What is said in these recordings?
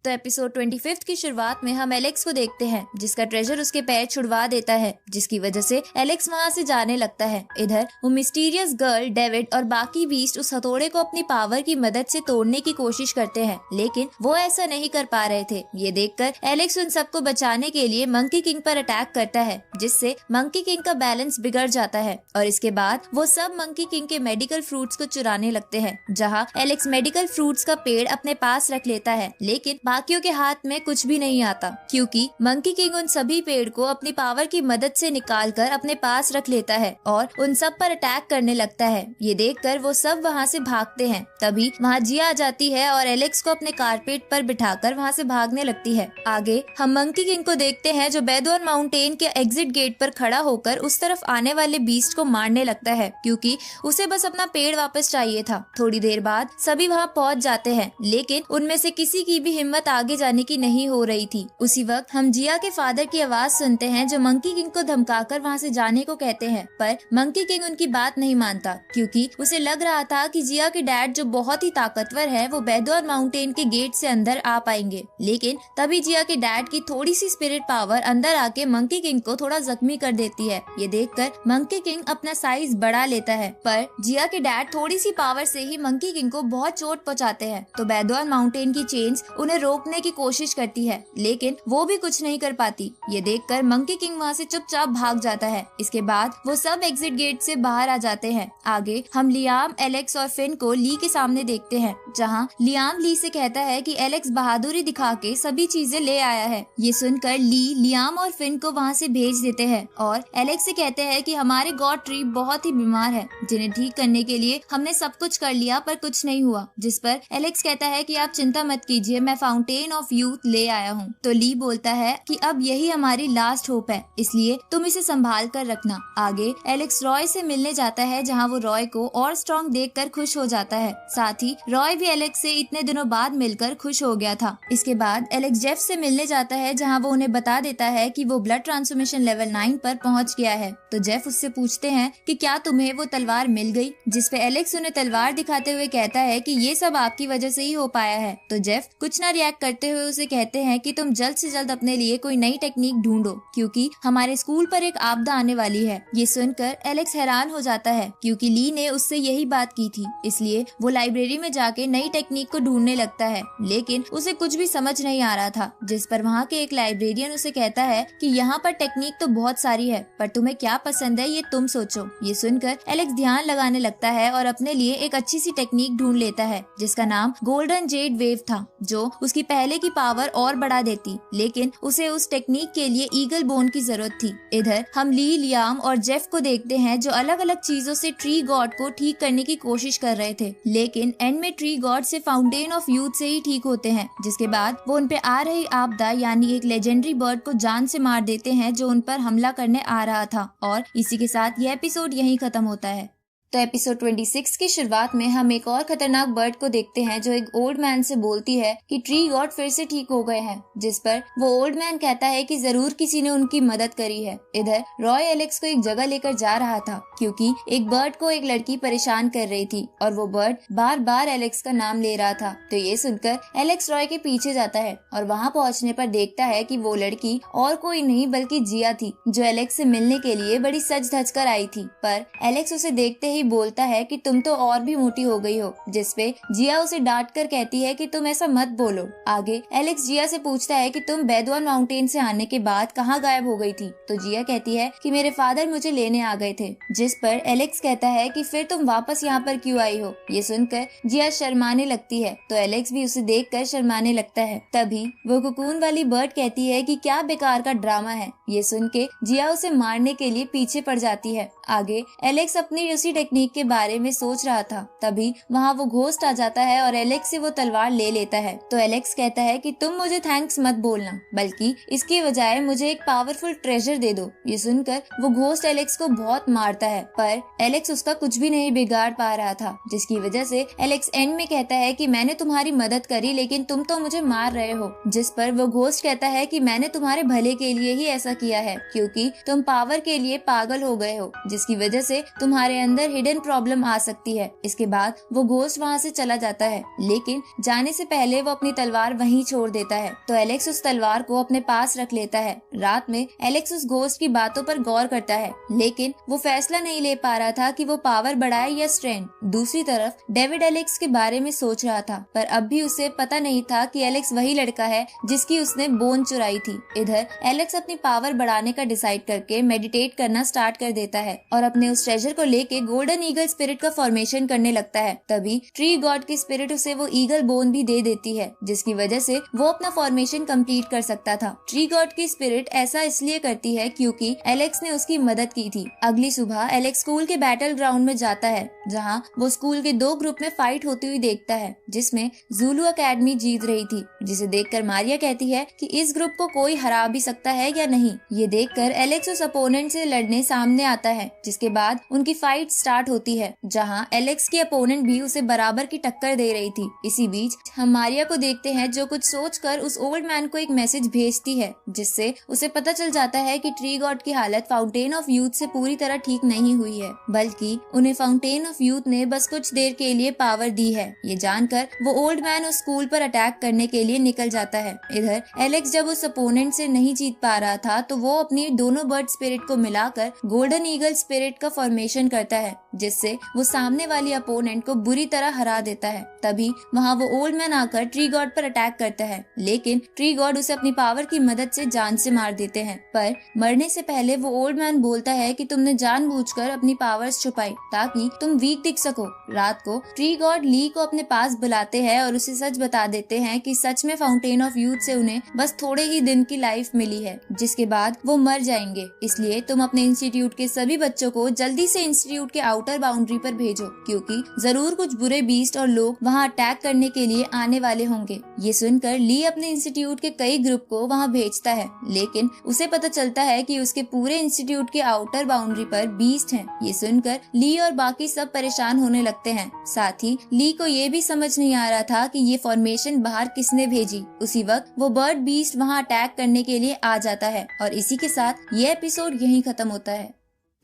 तो एपिसोड 25 की शुरुआत में हम एलेक्स को देखते हैं जिसका ट्रेजर उसके पैर छुड़वा देता है, जिसकी वजह से एलेक्स वहाँ से जाने लगता है। इधर वो मिस्टीरियस गर्ल, डेविड और बाकी बीस्ट उस हथौड़े को अपनी पावर की मदद से तोड़ने की कोशिश करते हैं, लेकिन वो ऐसा नहीं कर पा रहे थे। ये देखकर एलेक्स उन सबको बचाने के लिए मंकी किंग पर अटैक करता है, जिससे मंकी किंग का बैलेंस बिगड़ जाता है और इसके बाद वो सब मंकी किंग के मेडिकल फ्रूट्स को चुराने लगते हैं। जहाँ एलेक्स मेडिकल फ्रूट्स का पेड़ अपने पास रख लेता है, लेकिन बाकियों के हाथ में कुछ भी नहीं आता क्योंकि मंकी किंग उन सभी पेड़ को अपनी पावर की मदद से निकालकर अपने पास रख लेता है और उन सब पर अटैक करने लगता है। ये देखकर वो सब वहाँ से भागते हैं। तभी वहाँ जिया आ जाती है और एलेक्स को अपने कारपेट पर बिठाकर वहाँ से भागने लगती है। आगे हम मंकी किंग को देखते हैं जो बेदोर माउंटेन के एग्जिट गेट पर खड़ा होकर उस तरफ आने वाले बीस्ट को मारने लगता है क्योंकि उसे बस अपना पेड़ वापस चाहिए था। थोड़ी देर बाद सभी वहाँ पहुँच जाते हैं, लेकिन उनमें से किसी की भी हिम्मत आगे जाने की नहीं हो रही थी। उसी वक्त हम जिया के फादर की आवाज सुनते हैं जो मंकी किंग को धमकाकर वहाँ से जाने को कहते हैं, पर मंकी किंग उनकी बात नहीं मानता क्योंकि उसे लग रहा था कि जिया के डैड जो बहुत ही ताकतवर है वो बेदोर माउंटेन के गेट से अंदर आ पाएंगे। लेकिन तभी जिया के डैड की थोड़ी सी स्पिरिट पावर अंदर आके मंकी किंग को थोड़ा जख्मी कर देती है। ये देखकर मंकी किंग अपना साइज बढ़ा लेता है, पर जिया के डैड थोड़ी सी पावर से ही मंकी किंग को बहुत चोट पहुँचाते हैं। तो बेदोर माउंटेन की चेन्स उन्हें रोकने की कोशिश करती है, लेकिन वो भी कुछ नहीं कर पाती। ये देखकर मंकी किंग वहाँ से चुपचाप भाग जाता है। इसके बाद वो सब एग्जिट गेट से बाहर आ जाते हैं। आगे हम लियाम, एलेक्स और फिन को ली के सामने देखते हैं, जहाँ लियाम ली से कहता है कि एलेक्स बहादुरी दिखा के सभी चीजें ले आया है। ये सुनकर ली लियाम और फिन को वहाँ से भेज देते हैं और एलेक्स से कहते हैं कि हमारे गॉड ट्री बहुत ही बीमार है, जिन्हें ठीक करने के लिए हमने सब कुछ कर लिया पर कुछ नहीं हुआ। जिस पर एलेक्स कहता है कि आप चिंता मत कीजिए, मैं फाउंटेन ऑफ यूथ ले आया हूँ। तो ली बोलता है कि अब यही हमारी लास्ट होप है, इसलिए तुम इसे संभाल कर रखना। आगे एलेक्स रॉय से मिलने जाता है, जहाँ वो रॉय को और स्ट्रॉन्ग देखकर खुश हो जाता है। साथ ही रॉय भी एलेक्स से इतने दिनों बाद मिलकर खुश हो गया था। इसके बाद एलेक्स जेफ से मिलने जाता है, जहाँ वो उन्हें बता देता है कि वो ब्लड ट्रांसफॉर्मेशन लेवल 9 पर पहुँच गया है। तो जेफ उससे पूछते हैं कि क्या तुम्हें वो तलवार मिल गई, जिस पे एलेक्स उन्हें तलवार दिखाते हुए कहता है कि ये सब आपकी वजह से ही हो पाया है। तो जेफ कुछ ना रिएक्ट करते हुए उसे कहते हैं कि तुम जल्द से जल्द अपने लिए कोई नई टेक्निक ढूंढो क्योंकि हमारे स्कूल पर एक आपदा आने वाली है। ये सुनकर एलेक्स हैरान हो जाता है क्योंकि ली ने उससे यही बात की थी, इसलिए वो लाइब्रेरी में जाके नई टेक्निक को ढूंढने लगता है, लेकिन उसे कुछ भी समझ नहीं आ रहा था। जिस पर वहाँ के एक लाइब्रेरियन उसे कहता है कि यहाँ पर टेक्निक तो बहुत सारी है, पर तुम्हें क्या पसंद है ये तुम सोचो। ये सुनकर एलेक्स ध्यान लगाने लगता है और अपने लिए एक अच्छी सी टेक्निक ढूंढ लेता है जिसका नाम गोल्डन जेड वेव था, जो उसकी पहले की पावर और बढ़ा देती, लेकिन उसे उस टेक्निक के लिए ईगल बोन की जरूरत थी। इधर हम ली, लियाम और जेफ को देखते हैं जो अलग अलग चीजों से ट्री गॉड को ठीक करने की कोशिश कर रहे थे, लेकिन एंड में ट्री गॉड से फाउंटेन ऑफ यूथ से ही ठीक होते हैं। जिसके बाद वो उन पे आ रही आपदा यानी एक लेजेंडरी बर्ड को जान से मार देते हैं जो उन पर हमला करने आ रहा था, और इसी के साथ यह एपिसोड यहीं खत्म होता है। तो एपिसोड 26 की शुरुआत में हम एक और खतरनाक बर्ड को देखते हैं जो एक ओल्ड मैन से बोलती है कि ट्री गॉड फिर से ठीक हो गए हैं, जिस पर वो ओल्ड मैन कहता है कि जरूर किसी ने उनकी मदद करी है। इधर रॉय एलेक्स को एक जगह लेकर जा रहा था क्योंकि एक बर्ड को एक लड़की परेशान कर रही थी और वो बर्ड बार बार एलेक्स का नाम ले रहा था। तो ये सुनकर एलेक्स रॉय के पीछे जाता है और वहाँ पहुँचने पर देखता है कि वो लड़की और कोई नहीं बल्कि जिया थी, जो एलेक्स से मिलने के लिए बड़ी सज धज कर आई थी। पर एलेक्स उसे देखते ही बोलता है कि तुम तो और भी मोटी हो गई हो, जिसपे जिया उसे डांट कर कहती है कि तुम ऐसा मत बोलो। आगे एलेक्स जिया से पूछता है कि तुम बेदवान माउंटेन से आने के बाद कहाँ गायब हो गई थी। तो जिया कहती है कि मेरे फादर मुझे लेने आ गए थे। जिस पर एलेक्स कहता है कि फिर तुम वापस यहाँ पर क्यों आई हो। ये सुनकर जिया शर्माने लगती है, तो एलेक्स भी उसे देख कर शर्माने लगता है। तभी वो कुकून वाली बर्ड कहती है कि क्या बेकार का ड्रामा है। ये सुन के जिया उसे मारने के लिए पीछे पड़ जाती है। आगे एलेक्स अपनी उसी टेक्निक के बारे में सोच रहा था, तभी वहाँ वो घोस्ट आ जाता है और एलेक्स से वो तलवार ले लेता है। तो एलेक्स कहता है कि तुम मुझे थैंक्स मत बोलना, बल्कि इसके बजाय मुझे एक पावरफुल ट्रेजर दे दो। ये सुनकर वो घोस्ट एलेक्स को बहुत मारता है, पर एलेक्स उसका कुछ भी नहीं बिगाड़ पा रहा था, जिसकी वजह से एलेक्स एंड में कहता है कि मैंने तुम्हारी मदद करी लेकिन तुम तो मुझे मार रहे हो। जिस पर वो घोस्ट कहता है कि मैंने तुम्हारे भले के लिए ही ऐसा किया है, क्योंकि तुम पावर के लिए पागल हो गए हो, जिसकी वजह से तुम्हारे अंदर हिडन प्रॉब्लम आ सकती है। इसके बाद वो घोस्ट वहाँ से चला जाता है, लेकिन जाने से पहले वो अपनी तलवार वहीं छोड़ देता है। तो एलेक्स उस तलवार को अपने पास रख लेता है। रात में एलेक्स उस घोस्ट की बातों पर गौर करता है, लेकिन वो फैसला नहीं ले पा रहा था कि वो पावर बढ़ाए या स्ट्रेंथ। दूसरी तरफ डेविड एलेक्स के बारे में सोच रहा था, पर अब भी उसे पता नहीं था कि एलेक्स वही लड़का है जिसकी उसने बोन चुराई थी। इधर एलेक्स अपनी पावर बढ़ाने का डिसाइड करके मेडिटेट करना स्टार्ट कर देता है और अपने उस ट्रेजर को लेके गोल्डन ईगल स्पिरिट का फॉर्मेशन करने लगता है। तभी ट्री गॉड की स्पिरिट उसे वो ईगल बोन भी दे देती है, जिसकी वजह से वो अपना फॉर्मेशन कंप्लीट कर सकता था। ट्री गॉड की स्पिरिट ऐसा इसलिए करती है क्योंकि एलेक्स ने उसकी मदद की थी। अगली सुबह एलेक्स स्कूल के बैटल ग्राउंड में जाता है, जहां वो स्कूल के दो ग्रुप में फाइट होती हुई देखता है, जिसमें ज़ुलू एकेडमी जीत रही थी, जिसे देखकर मारिया कहती है कि इस ग्रुप को कोई हरा भी सकता है या नहीं। ये देखकर एलेक्स उस अपोनेंट से लड़ने सामने आता है, जिसके बाद उनकी फाइट स्टार्ट होती है, जहां एलेक्स की अपोनेंट भी उसे बराबर की टक्कर दे रही थी। इसी बीच हम मारिया को देखते हैं, जो कुछ सोचकर उस ओल्ड मैन को एक मैसेज भेजती है, जिससे उसे पता चल जाता है कि ट्री गॉड की हालत फाउंटेन ऑफ यूथ से पूरी तरह ठीक नहीं हुई है, बल्कि उन्हें फाउंटेन ऑफ यूथ ने बस कुछ देर के लिए पावर दी है। ये जानकर वो ओल्ड मैन उस स्कूल पर अटैक करने के लिए निकल जाता है। इधर एलेक्स जब उस अपोनेंट से नहीं जीत पा रहा था, तो वो अपनी दोनों बर्ड स्पिरिट को मिलाकर गोल्डन ईगल स्पिरिट का फॉर्मेशन करता है, जिससे वो सामने वाली अपोनेंट को बुरी तरह हरा देता है। तभी वहाँ वो ओल्ड मैन आकर ट्री गॉड पर अटैक करता है, लेकिन ट्री गॉड उसे अपनी पावर की मदद से जान से मार देते हैं। पर मरने से पहले वो ओल्ड मैन बोलता है कि तुमने जानबूझकर अपनी पावर्स छुपाई ताकि तुम वीक दिख सको। रात को ट्री गॉड ली को अपने पास बुलाते हैं और उसे सच बता देते हैं कि सच में फाउंटेन ऑफ यूथ से उन्हें बस थोड़े ही दिन की लाइफ मिली है, जिसके बाद वो मर जाएंगे। इसलिए तुम अपने इंस्टीट्यूट के सभी बच्चों को जल्दी से इंस्टीट्यूट के आउटर बाउंड्री पर भेजो, क्योंकि जरूर कुछ बुरे बीस्ट और लोग वहाँ अटैक करने के लिए आने वाले होंगे। ये सुनकर ली अपने इंस्टीट्यूट के कई ग्रुप को वहाँ भेजता है, लेकिन उसे पता चलता है कि उसके पूरे इंस्टीट्यूट के आउटर बाउंड्री पर बीस्ट हैं। ये सुनकर ली और बाकी सब परेशान होने लगते हैं। साथ ही ली को ये भी समझ नहीं आ रहा था कि ये फॉर्मेशन बाहर किसने भेजी। उसी वक्त वो बर्ड बीस्ट वहाँ अटैक करने के लिए आ जाता है और इसी के साथ ये एपिसोड यहीं खत्म होता है।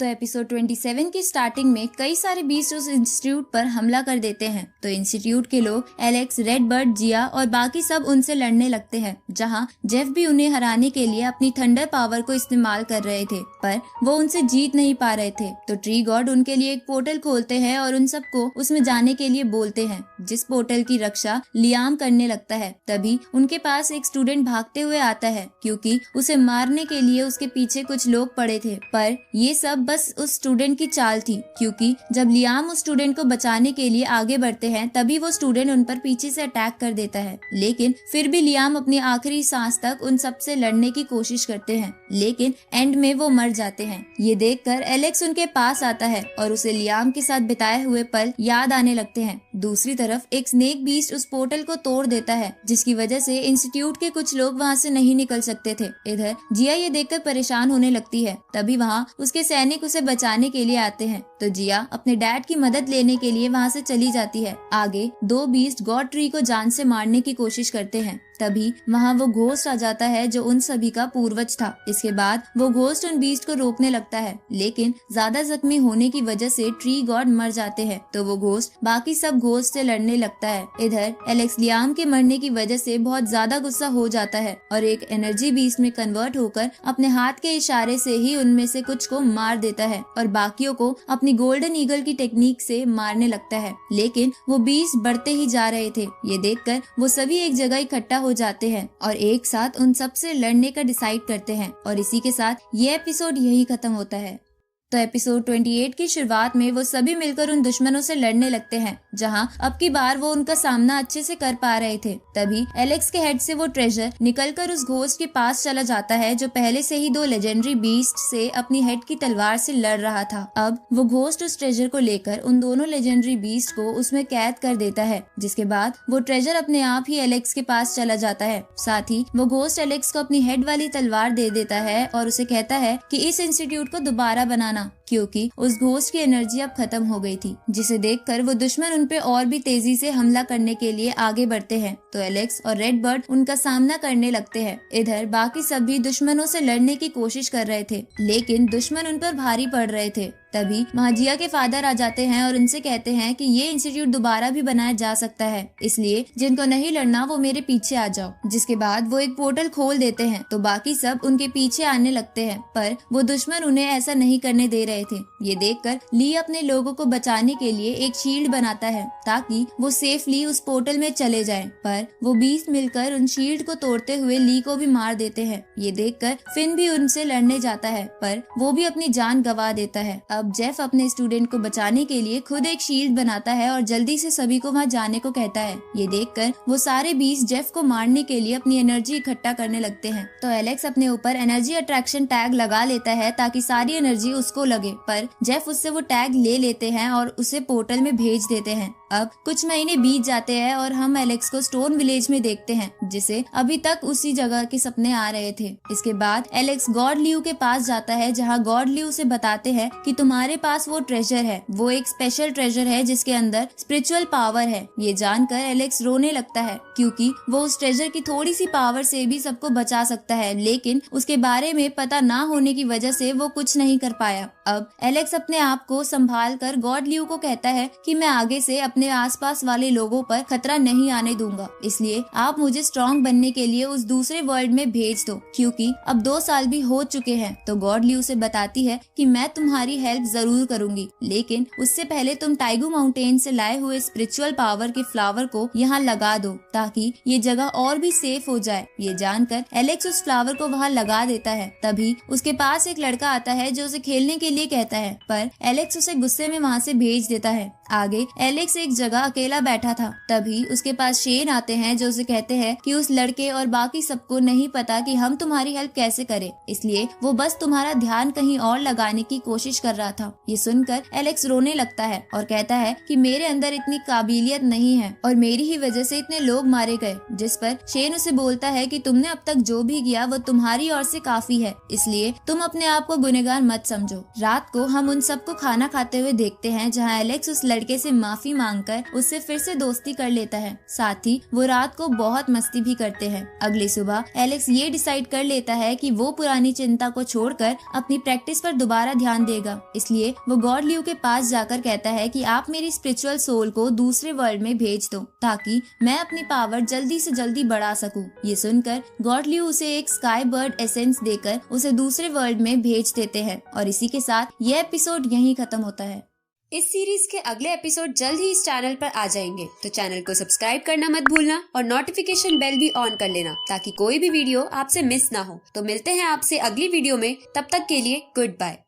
तो एपिसोड 27 की स्टार्टिंग में कई सारे बीस्ट उस इंस्टीट्यूट पर हमला कर देते हैं। तो इंस्टीट्यूट के लोग एलेक्स, रेडबर्ड, जिया और बाकी सब उनसे लड़ने लगते हैं, जहां जेफ भी उन्हें हराने के लिए अपनी थंडर पावर को इस्तेमाल कर रहे थे, पर वो उनसे जीत नहीं पा रहे थे। तो ट्री गॉड उनके लिए एक पोर्टल खोलते हैं और उन सबको उसमें जाने के लिए बोलते हैं, जिस पोर्टल की रक्षा लियाम करने लगता है। तभी उनके पास एक स्टूडेंट भागते हुए आता है, क्योंकि उसे मारने के लिए उसके पीछे कुछ लोग पड़े थे। पर ये सब बस उस स्टूडेंट की चाल थी, क्योंकि जब लियाम उस स्टूडेंट को बचाने के लिए आगे बढ़ते हैं, तभी वो स्टूडेंट उन पर पीछे से अटैक कर देता है। लेकिन फिर भी लियाम अपनी आखिरी सांस तक उन सब से लड़ने की कोशिश करते हैं, लेकिन एंड में वो मर जाते हैं। ये देखकर एलेक्स उनके पास आता है और उसे लियाम के साथ बिताए हुए पल याद आने लगते हैं। दूसरी तरफ एक स्नेक बीस्ट उस पोर्टल को तोड़ देता है, जिसकी वजह से इंस्टीट्यूट के कुछ लोग वहाँ से नहीं निकल सकते थे। इधर जिया ये देखकर परेशान होने लगती है। तभी वहाँ उसके सैनिक उसे बचाने के लिए आते हैं। तो जिया अपने डैड की मदद लेने के लिए वहाँ से चली जाती है। आगे दो बीस्ट गॉड ट्री को जान से मारने की कोशिश करते हैं। तभी वहाँ वो घोस्ट आ जाता है, जो उन सभी का पूर्वज था। इसके बाद वो घोस्ट उन बीस्ट को रोकने लगता है, लेकिन ज्यादा जख्मी होने की वजह से ट्री गॉड मर जाते हैं। तो वो घोस्ट बाकी सब घोस्ट से लड़ने लगता है। इधर एलेक्स लियाम के मरने की वजह से बहुत ज्यादा गुस्सा हो जाता है और एक एनर्जी बीस्ट में कन्वर्ट होकर अपने हाथ के इशारे से ही उनमें से कुछ को मार देता है और बाकियों को अपनी गोल्डन ईगल की टेक्निक से मारने लगता है। लेकिन वो बीस्ट बढ़ते ही जा रहे थे। ये देखकर वो सभी एक जगह इकट्ठा हो जाते हैं और एक साथ उन सब से लड़ने का डिसाइड करते हैं। और इसी के साथ ये एपिसोड यही खत्म होता है। तो एपिसोड 28 की शुरुआत में वो सभी मिलकर उन दुश्मनों से लड़ने लगते हैं, जहां अब की बार वो उनका सामना अच्छे से कर पा रहे थे। तभी एलेक्स के हेड से वो ट्रेजर निकलकर उस घोस्ट के पास चला जाता है, जो पहले से ही दो लेजेंडरी बीस्ट से अपनी हेड की तलवार से लड़ रहा था। अब वो घोस्ट उस ट्रेजर को लेकर उन दोनों लेजेंडरी बीस्ट को उसमें कैद कर देता है, जिसके बाद वो ट्रेजर अपने आप ही एलेक्स के पास चला जाता है। साथ ही वो घोस्ट एलेक्स को अपनी हेड वाली तलवार दे देता है और उसे कहता है कि इस इंस्टीट्यूट को दोबारा बनाना, क्योंकि उस घोस्ट की एनर्जी अब खत्म हो गई थी। जिसे देखकर वो दुश्मन उन पे और भी तेजी से हमला करने के लिए आगे बढ़ते हैं। तो एलेक्स और रेडबर्ड उनका सामना करने लगते हैं। इधर बाकी सभी दुश्मनों से लड़ने की कोशिश कर रहे थे, लेकिन दुश्मन उन पर भारी पड़ रहे थे। तभी वहाँ जिया के फादर आ जाते हैं और उनसे कहते हैं कि ये इंस्टीट्यूट दोबारा भी बनाया जा सकता है, इसलिए जिनको नहीं लड़ना वो मेरे पीछे आ जाओ। जिसके बाद वो एक पोर्टल खोल देते हैं तो बाकी सब उनके पीछे आने लगते हैं, पर वो दुश्मन उन्हें ऐसा नहीं करने दे रहे थे। ये देखकर ली अपने लोगों को बचाने के लिए एक शील्ड बनाता है ताकि वो सेफली उस पोर्टल में चले जाएं, पर वो बीस्ट मिलकर उन शील्ड को तोड़ते हुए ली को भी मार देते हैं। ये देखकर फिन भी उनसे लड़ने जाता है, पर वो भी अपनी जान गंवा देता है। अब जेफ अपने स्टूडेंट को बचाने के लिए खुद एक शील्ड बनाता है और जल्दी से सभी को वहाँ जाने को कहता है। ये देखकर वो सारे बीस्ट जेफ को मारने के लिए अपनी एनर्जी इकट्ठा करने लगते हैं, तो एलेक्स अपने ऊपर एनर्जी अट्रैक्शन टैग लगा लेता है ताकि सारी एनर्जी उसको लगे, पर जेफ उससे वो टैग ले लेते हैं और उसे पोर्टल में भेज देते हैं। अब कुछ महीने बीत जाते हैं और हम एलेक्स को स्टोन विलेज में देखते हैं, जिसे अभी तक उसी जगह के सपने आ रहे थे। इसके बाद एलेक्स गॉड ल्यू के पास जाता है, जहाँ गॉड ल्यू उसे बताते हैं कि तुम्हारे पास वो ट्रेजर है, वो एक स्पेशल ट्रेजर है जिसके अंदर स्पिरिचुअल पावर है। ये जानकर एलेक्स रोने लगता है क्योंकि वो उस ट्रेजर की थोड़ी सी पावर से भी सबको बचा सकता है, लेकिन उसके बारे में पता ना होने की वजह से वो कुछ नहीं कर पाया। अब एलेक्स अपने आप को संभाल कर गॉड ल्यू को कहता है कि मैं आगे से अपने आसपास वाले लोगों पर खतरा नहीं आने दूंगा, इसलिए आप मुझे स्ट्रॉन्ग बनने के लिए उस दूसरे वर्ल्ड में भेज दो, क्योंकि अब 2 साल भी हो चुके हैं। तो गॉड ल्यू से बताती है कि मैं तुम्हारी हेल्प जरूर करूंगी, लेकिन उससे पहले तुम टाइगू माउंटेन से लाए हुए स्पिरिचुअल पावर के फ्लावर को यहाँ लगा दो ताकि ये जगह और भी सेफ हो जाए। ये जानकर एलेक्स उस फ्लावर को वहाँ लगा देता है। तभी उसके पास एक लड़का आता है जो उसे खेलने के लिए कहता है, पर एलेक्स उसे गुस्से में वहाँ से भेज देता है। आगे एलेक्स एक जगह अकेला बैठा था, तभी उसके पास शेन आते हैं जो उसे कहते हैं कि उस लड़के और बाकी सबको नहीं पता कि हम तुम्हारी हेल्प कैसे करें, इसलिए वो बस तुम्हारा ध्यान कहीं और लगाने की कोशिश कर रहा था। ये सुनकर एलेक्स रोने लगता है और कहता है कि मेरे अंदर इतनी काबिलियत नहीं है और मेरी ही वजह से इतने लोग मारे गए। जिस पर शेन उसे बोलता है कि तुमने अब तक जो भी किया वो तुम्हारी ओर से काफी है, इसलिए तुम अपने आप को गुनहगार मत समझो। रात को हम उन सबको खाना खाते हुए देखते हैं, जहाँ एलेक्स उस लड़के से माफी मांगकर उससे फिर से दोस्ती कर लेता है। साथ ही वो रात को बहुत मस्ती भी करते हैं। अगली सुबह एलेक्स ये डिसाइड कर लेता है कि वो पुरानी चिंता को छोड़कर अपनी प्रैक्टिस पर दोबारा ध्यान देगा, इसलिए वो गॉड ल्यू के पास जाकर कहता है कि आप मेरी स्पिरिचुअल सोल को दूसरे वर्ल्ड में भेज दो ताकि मैं अपनी पावर जल्दी से जल्दी बढ़ा सकूं। ये सुनकर गॉड ल्यू उसे एक स्काई बर्ड एसेंस देकर उसे दूसरे वर्ल्ड में भेज देते हैं और इसी के साथ ये एपिसोड यहीं खत्म होता है। इस सीरीज के अगले एपिसोड जल्द ही इस चैनल पर आ जाएंगे, तो चैनल को सब्सक्राइब करना मत भूलना और नोटिफिकेशन बेल भी ऑन कर लेना ताकि कोई भी वीडियो आपसे मिस ना हो। तो मिलते हैं आपसे अगली वीडियो में, तब तक के लिए गुड बाय।